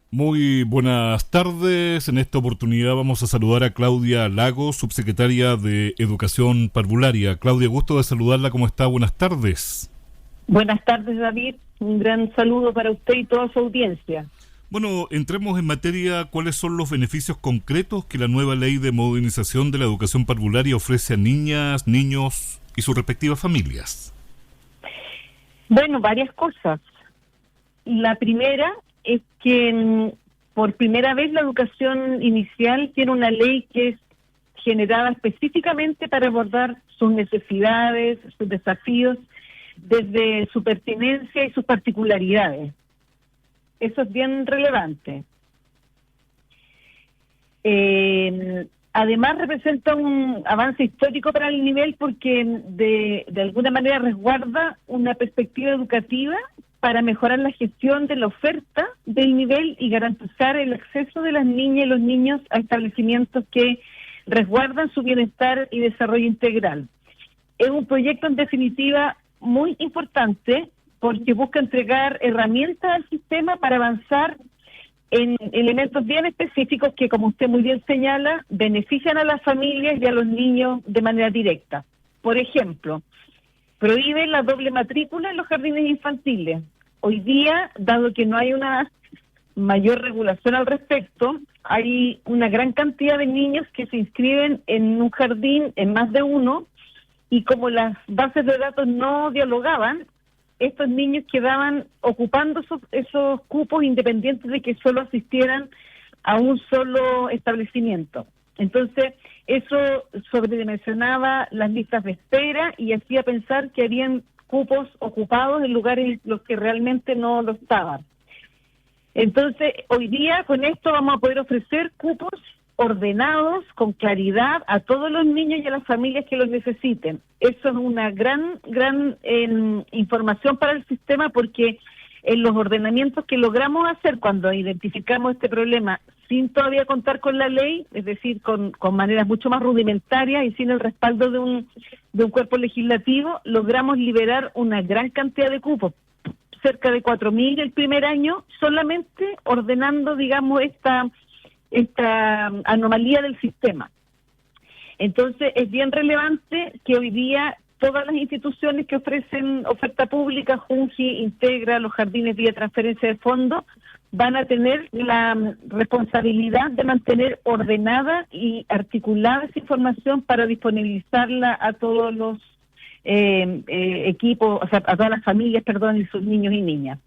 Muy buenas tardes. En esta oportunidad vamos a saludar a Claudia Lagos, subsecretaria de Educación Parvularia. Claudia, gusto de saludarla. ¿Cómo está? Buenas tardes. Buenas tardes, David. Un gran saludo para usted y toda su audiencia. Bueno, entremos en materia. ¿Cuáles son los beneficios concretos que la nueva ley de modernización de la educación parvularia ofrece a niñas, niños y sus respectivas familias? Bueno, varias cosas. La primera es que por primera vez la educación inicial tiene una ley que es generada específicamente para abordar sus necesidades, sus desafíos, desde su pertinencia y sus particularidades. Eso es bien relevante. Además representa un avance histórico para el nivel porque de alguna manera resguarda una perspectiva educativa para mejorar la gestión de la oferta del nivel y garantizar el acceso de las niñas y los niños a establecimientos que resguardan su bienestar y desarrollo integral. Es un proyecto en definitiva muy importante porque busca entregar herramientas al sistema para avanzar en elementos bien específicos que, como usted muy bien señala, benefician a las familias y a los niños de manera directa. Por ejemplo, prohíbe la doble matrícula en los jardines infantiles. Hoy día, dado que no hay una mayor regulación al respecto, hay una gran cantidad de niños que se inscriben en un jardín, en más de uno, y como las bases de datos no dialogaban, estos niños quedaban ocupando esos cupos independientes de que solo asistieran a un solo establecimiento. Entonces, eso sobredimensionaba las listas de espera y hacía pensar que habían cupos ocupados en lugares en los que realmente no lo estaban. Entonces, hoy día con esto vamos a poder ofrecer cupos ordenados, con claridad, a todos los niños y a las familias que los necesiten. Eso es una gran información para el sistema porque en los ordenamientos que logramos hacer cuando identificamos este problema sin todavía contar con la ley, es decir, con maneras mucho más rudimentarias y sin el respaldo de un cuerpo legislativo, logramos liberar una gran cantidad de cupos, cerca de 4.000 el primer año, solamente ordenando, digamos, esta anomalía del sistema. Entonces es bien relevante que hoy día todas las instituciones que ofrecen oferta pública, Junji, Integra, los jardines vía transferencia de fondos, van a tener la responsabilidad de mantener ordenada y articulada esa información para disponibilizarla a todos los equipos, o sea, a todas las familias, perdón, y sus niños y niñas.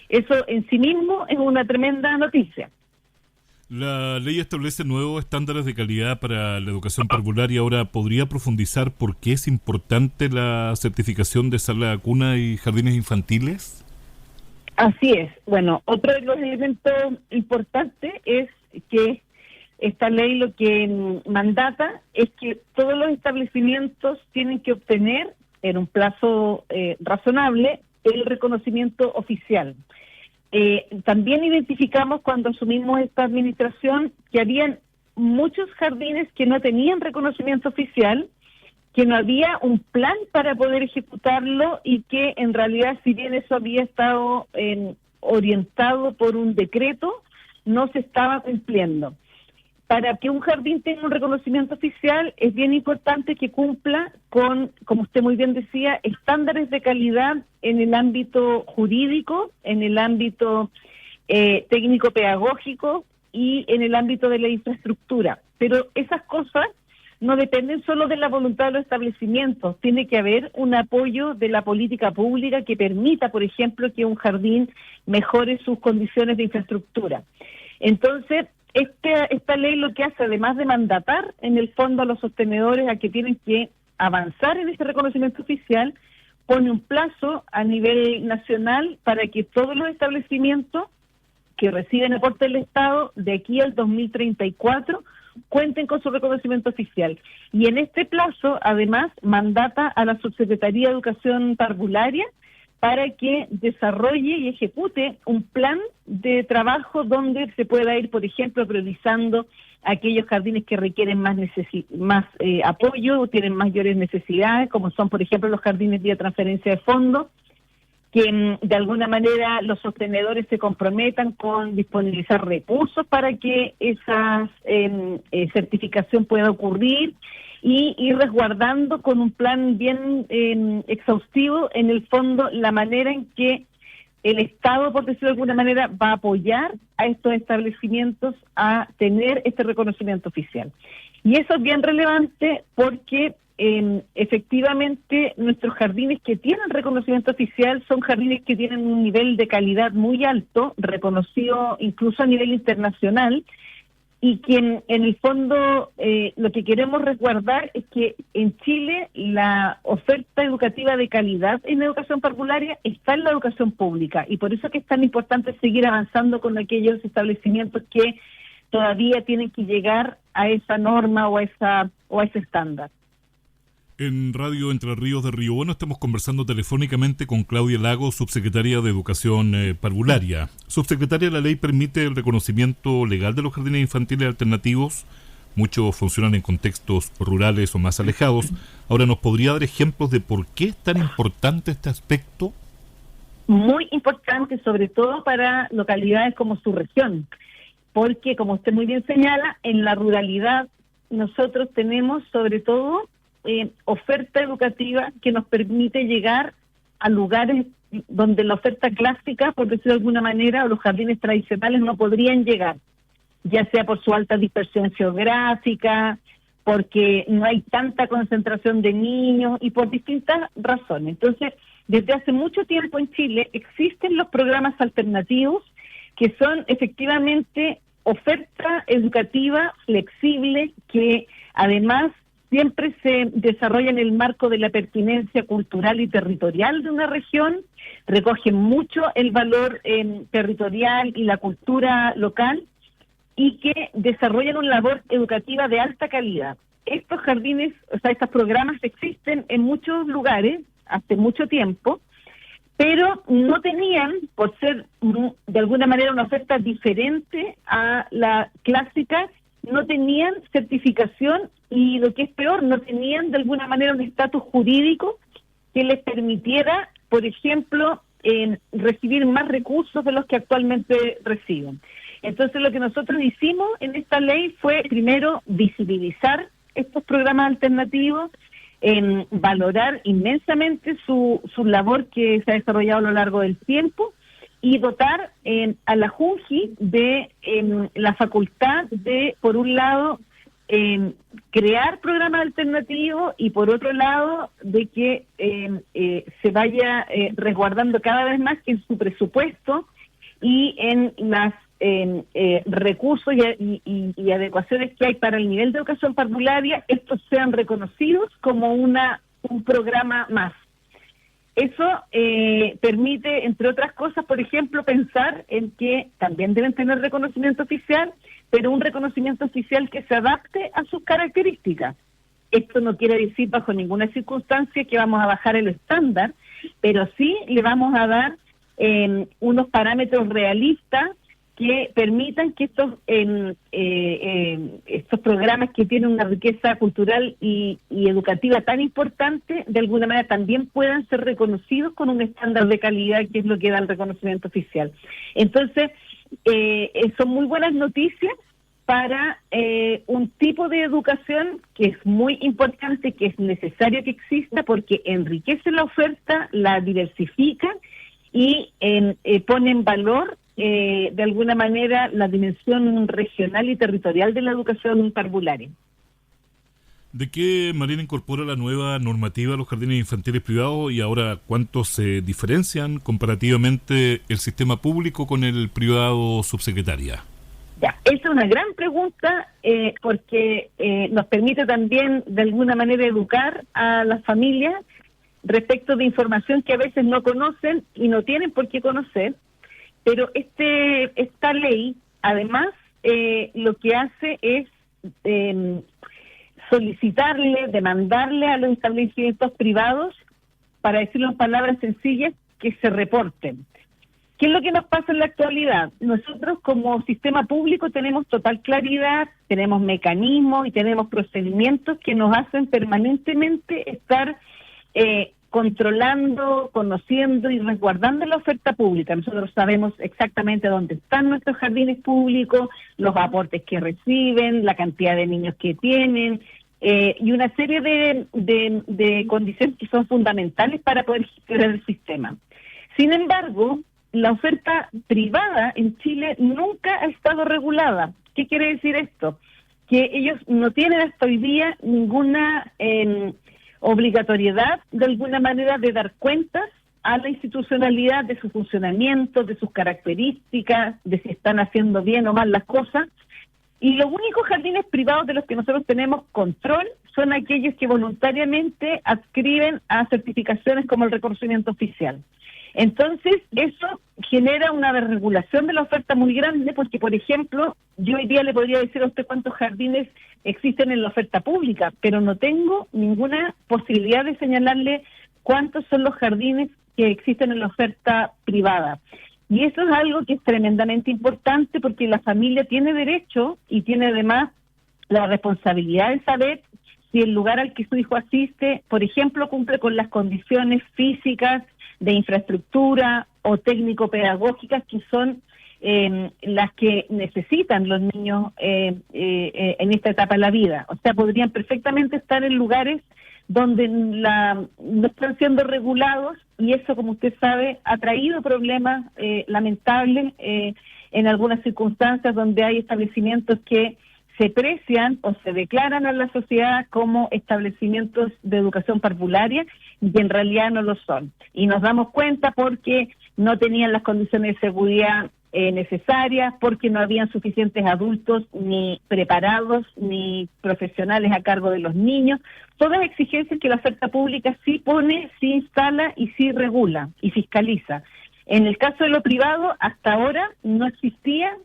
Eso en sí mismo es una tremenda noticia. La ley establece nuevos estándares de calidad para la educación parvularia. Ahora, ¿podría profundizar por qué es importante la certificación de sala de cuna y jardines infantiles? Así es. Bueno, otro de los elementos importantes es que esta ley lo que mandata es que todos los establecimientos tienen que obtener en un plazo razonable el reconocimiento oficial. También identificamos cuando asumimos esta administración que habían muchos jardines que no tenían reconocimiento oficial, que no había un plan para poder ejecutarlo y que en realidad, si bien eso había estado orientado por un decreto, no se estaba cumpliendo. Para que un jardín tenga un reconocimiento oficial es bien importante que cumpla con, como usted muy bien decía, estándares de calidad en el ámbito jurídico, en el ámbito técnico-pedagógico y en el ámbito de la infraestructura. Pero esas cosas no dependen solo de la voluntad de los establecimientos, tiene que haber un apoyo de la política pública que permita, por ejemplo, que un jardín mejore sus condiciones de infraestructura. Entonces, esta ley lo que hace, además de mandatar en el fondo a los sostenedores a que tienen que avanzar en este reconocimiento oficial, pone un plazo a nivel nacional para que todos los establecimientos que reciben aporte del Estado de aquí al 2034 cuenten con su reconocimiento oficial. Y en este plazo, además, mandata a la Subsecretaría de Educación Parvularia para que desarrolle y ejecute un plan de trabajo donde se pueda ir, por ejemplo, priorizando aquellos jardines que requieren más apoyo o tienen mayores necesidades, como son, por ejemplo, los jardines vía transferencia de fondos, que de alguna manera los sostenedores se comprometan con disponibilizar recursos para que esa certificación pueda ocurrir y ir resguardando con un plan bien exhaustivo, en el fondo, la manera en que el Estado, por decirlo de alguna manera, va a apoyar a estos establecimientos a tener este reconocimiento oficial. Y eso es bien relevante porque efectivamente nuestros jardines que tienen reconocimiento oficial son jardines que tienen un nivel de calidad muy alto, reconocido incluso a nivel internacional, y que en el fondo lo que queremos resguardar es que en Chile la oferta educativa de calidad en educación parvularia está en la educación pública, y por eso es que es tan importante seguir avanzando con aquellos establecimientos que todavía tienen que llegar a esa norma o a ese estándar. En Radio Entre Ríos de Río Bueno estamos conversando telefónicamente con Claudia Lagos, subsecretaria de Educación Parvularia. Subsecretaria, la ley permite el reconocimiento legal de los jardines infantiles alternativos. Muchos funcionan en contextos rurales o más alejados. Ahora, ¿nos podría dar ejemplos de por qué es tan importante este aspecto? Muy importante, sobre todo para localidades como su región, porque, como usted muy bien señala, en la ruralidad nosotros tenemos sobre todo oferta educativa que nos permite llegar a lugares donde la oferta clásica, por decirlo de alguna manera, o los jardines tradicionales no podrían llegar, ya sea por su alta dispersión geográfica, porque no hay tanta concentración de niños y por distintas razones. Entonces, desde hace mucho tiempo en Chile existen los programas alternativos que son efectivamente oferta educativa flexible que además siempre se desarrolla en el marco de la pertinencia cultural y territorial de una región, recogen mucho el valor territorial y la cultura local y que desarrollan una labor educativa de alta calidad. Estos jardines, o sea, estos programas existen en muchos lugares hace mucho tiempo, pero no tenían, por ser de alguna manera una oferta diferente a la clásica, no tenían certificación y, lo que es peor, no tenían de alguna manera un estatus jurídico que les permitiera, por ejemplo, recibir más recursos de los que actualmente reciben. Entonces, lo que nosotros hicimos en esta ley fue, primero, visibilizar estos programas alternativos, valorar inmensamente su labor que se ha desarrollado a lo largo del tiempo y dotar a la JUNJI de la facultad de, por un lado, crear programas alternativos y, por otro lado, de que se vaya resguardando cada vez más que en su presupuesto y en las recursos y adecuaciones que hay para el nivel de educación parvularia, estos sean reconocidos como un programa más. Eso permite, entre otras cosas, por ejemplo, pensar en que también deben tener reconocimiento oficial, pero un reconocimiento oficial que se adapte a sus características. Esto no quiere decir bajo ninguna circunstancia que vamos a bajar el estándar, pero sí le vamos a dar unos parámetros realistas que permitan que estos programas que tienen una riqueza cultural y educativa tan importante, de alguna manera también puedan ser reconocidos con un estándar de calidad que es lo que da el reconocimiento oficial. Entonces, son muy buenas noticias para un tipo de educación que es muy importante, que es necesario que exista porque enriquece la oferta, la diversifica y pone en valor de alguna manera la dimensión regional y territorial de la educación parvularia. ¿De qué manera incorpora la nueva normativa a los jardines infantiles privados y ahora cuánto se diferencian comparativamente el sistema público con el privado, subsecretaria? Ya, esa es una gran pregunta porque nos permite también de alguna manera educar a las familias respecto de información que a veces no conocen y no tienen por qué conocer. Pero esta ley, además, lo que hace es solicitarle, demandarle a los establecimientos privados, para decirlo en palabras sencillas, que se reporten. ¿Qué es lo que nos pasa en la actualidad? Nosotros como sistema público tenemos total claridad, tenemos mecanismos y tenemos procedimientos que nos hacen permanentemente estar controlando, conociendo y resguardando la oferta pública. Nosotros sabemos exactamente dónde están nuestros jardines públicos, los aportes que reciben, la cantidad de niños que tienen, y una serie de condiciones que son fundamentales para poder gestionar el sistema. Sin embargo, la oferta privada en Chile nunca ha estado regulada. ¿Qué quiere decir esto? Que ellos no tienen hasta hoy día ninguna obligatoriedad, de alguna manera, de dar cuentas a la institucionalidad de su funcionamiento, de sus características, de si están haciendo bien o mal las cosas. Y los únicos jardines privados de los que nosotros tenemos control son aquellos que voluntariamente adscriben a certificaciones como el reconocimiento oficial. Entonces, eso genera una desregulación de la oferta muy grande, porque, por ejemplo, yo hoy día le podría decir a usted cuántos jardines existen en la oferta pública, pero no tengo ninguna posibilidad de señalarle cuántos son los jardines que existen en la oferta privada. Y eso es algo que es tremendamente importante, porque la familia tiene derecho y tiene además la responsabilidad de saber si el lugar al que su hijo asiste, por ejemplo, cumple con las condiciones físicas, de infraestructura o técnico-pedagógicas que son las que necesitan los niños en esta etapa de la vida. O sea, podrían perfectamente estar en lugares donde no están siendo regulados, y eso, como usted sabe, ha traído problemas lamentables en algunas circunstancias donde hay establecimientos que se precian o se declaran a la sociedad como establecimientos de educación parvularia y en realidad no lo son. Y nos damos cuenta porque no tenían las condiciones de seguridad necesarias, porque no habían suficientes adultos ni preparados ni profesionales a cargo de los niños. Todas exigencias que la oferta pública sí pone, sí instala y sí regula y fiscaliza. En el caso de lo privado, hasta ahora no existía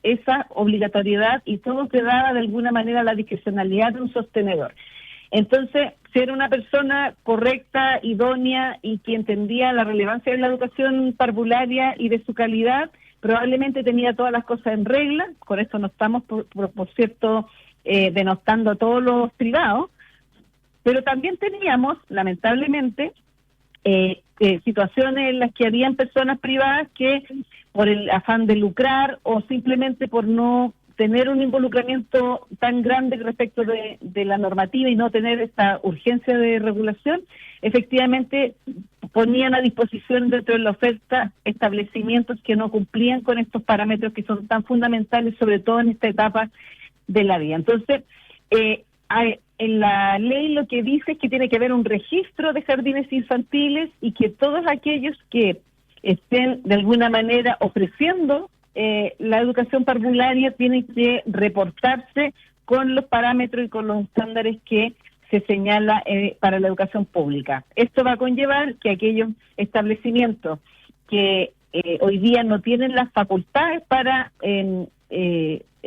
esa obligatoriedad y todo quedaba de alguna manera a la discrecionalidad de un sostenedor. Entonces, si era una persona correcta, idónea y que entendía la relevancia de la educación parvularia y de su calidad, probablemente tenía todas las cosas en regla. Con esto no estamos, por cierto, denostando a todos los privados, pero también teníamos, lamentablemente, situaciones en las que habían personas privadas que, por el afán de lucrar o simplemente por no tener un involucramiento tan grande respecto de la normativa y no tener esta urgencia de regulación, efectivamente ponían a disposición dentro de la oferta establecimientos que no cumplían con estos parámetros que son tan fundamentales, sobre todo en esta etapa de la vida. Entonces, en la ley lo que dice es que tiene que haber un registro de jardines infantiles y que todos aquellos que estén de alguna manera ofreciendo la educación parvularia tienen que reportarse con los parámetros y con los estándares que se señala para la educación pública. Esto va a conllevar que aquellos establecimientos que hoy día no tienen las facultades para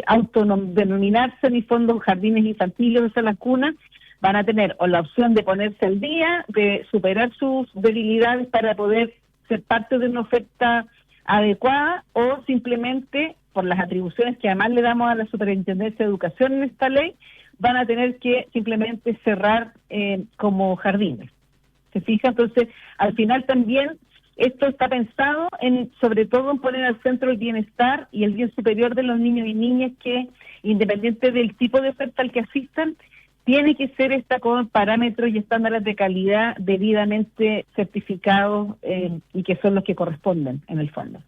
autodenominarse en el fondo jardines infantiles o salas cunas, van a tener o la opción de ponerse al día, de superar sus debilidades para poder ser parte de una oferta adecuada, o simplemente, por las atribuciones que además le damos a la Superintendencia de Educación en esta ley, van a tener que simplemente cerrar como jardines. ¿Se fija? Entonces, al final también esto está pensado sobre todo en poner al centro el bienestar y el bien superior de los niños y niñas que, independiente del tipo de oferta al que asistan, tiene que ser esta con parámetros y estándares de calidad debidamente certificados y que son los que corresponden en el fondo.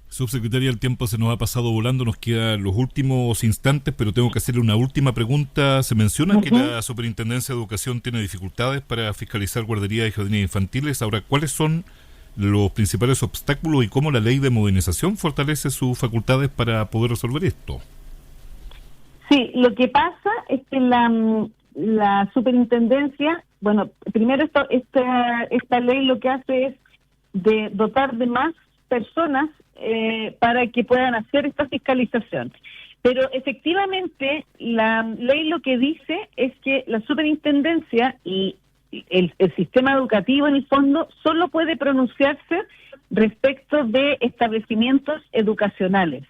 Subsecretaria, el tiempo se nos ha pasado volando, nos quedan los últimos instantes, pero tengo que hacerle una última pregunta. Se menciona que la Superintendencia de Educación tiene dificultades para fiscalizar guarderías y jardines infantiles. Ahora, ¿cuáles son los principales obstáculos y cómo la ley de modernización fortalece sus facultades para poder resolver esto? Sí, lo que pasa es que la superintendencia, bueno, primero esta ley lo que hace es de dotar de más personas para que puedan hacer esta fiscalización. Pero efectivamente la ley lo que dice es que la superintendencia y el sistema educativo en el fondo solo puede pronunciarse respecto de establecimientos educacionales.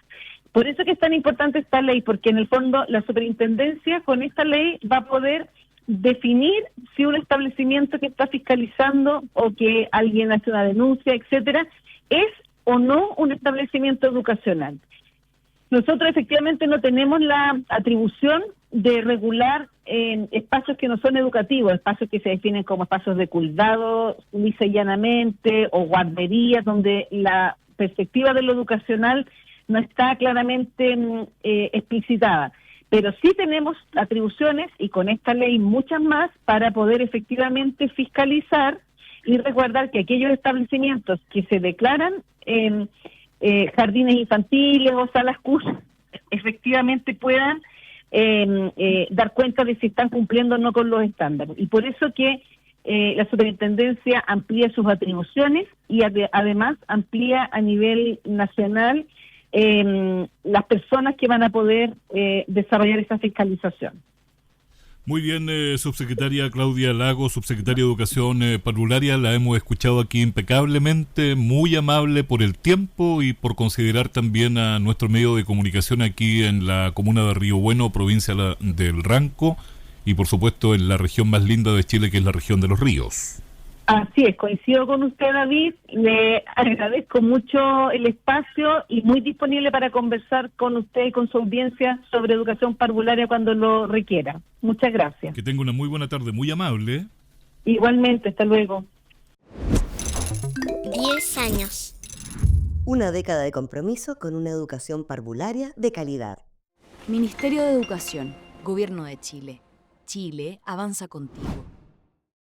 Por eso que es tan importante esta ley, porque en el fondo la superintendencia con esta ley va a poder definir si un establecimiento que está fiscalizando o que alguien hace una denuncia, etcétera, es o no un establecimiento educacional. Nosotros efectivamente no tenemos la atribución de regular espacios que no son educativos, espacios que se definen como espacios de cuidado, lisa y llanamente, o guarderías, donde la perspectiva de lo educacional no está claramente explicitada. Pero sí tenemos atribuciones, y con esta ley muchas más, para poder efectivamente fiscalizar y resguardar que aquellos establecimientos que se declaran jardines infantiles o salas CUS efectivamente puedan dar cuenta de si están cumpliendo o no con los estándares. Y por eso que la superintendencia amplía sus atribuciones y además amplía a nivel nacional las personas que van a poder desarrollar esa fiscalización. Muy bien, subsecretaria Claudia Lago, subsecretaria de Educación Parvularia, la hemos escuchado aquí impecablemente, muy amable por el tiempo y por considerar también a nuestro medio de comunicación aquí en la comuna de Río Bueno, provincia del Ranco, y por supuesto en la región más linda de Chile, que es la región de los ríos. Así es, coincido con usted, David, le agradezco mucho el espacio y muy disponible para conversar con usted y con su audiencia sobre educación parvularia cuando lo requiera. Muchas gracias. Que tenga una muy buena tarde, muy amable. Igualmente, hasta luego. 10 años. Una década de compromiso con una educación parvularia de calidad. Ministerio de Educación, Gobierno de Chile. Chile avanza contigo.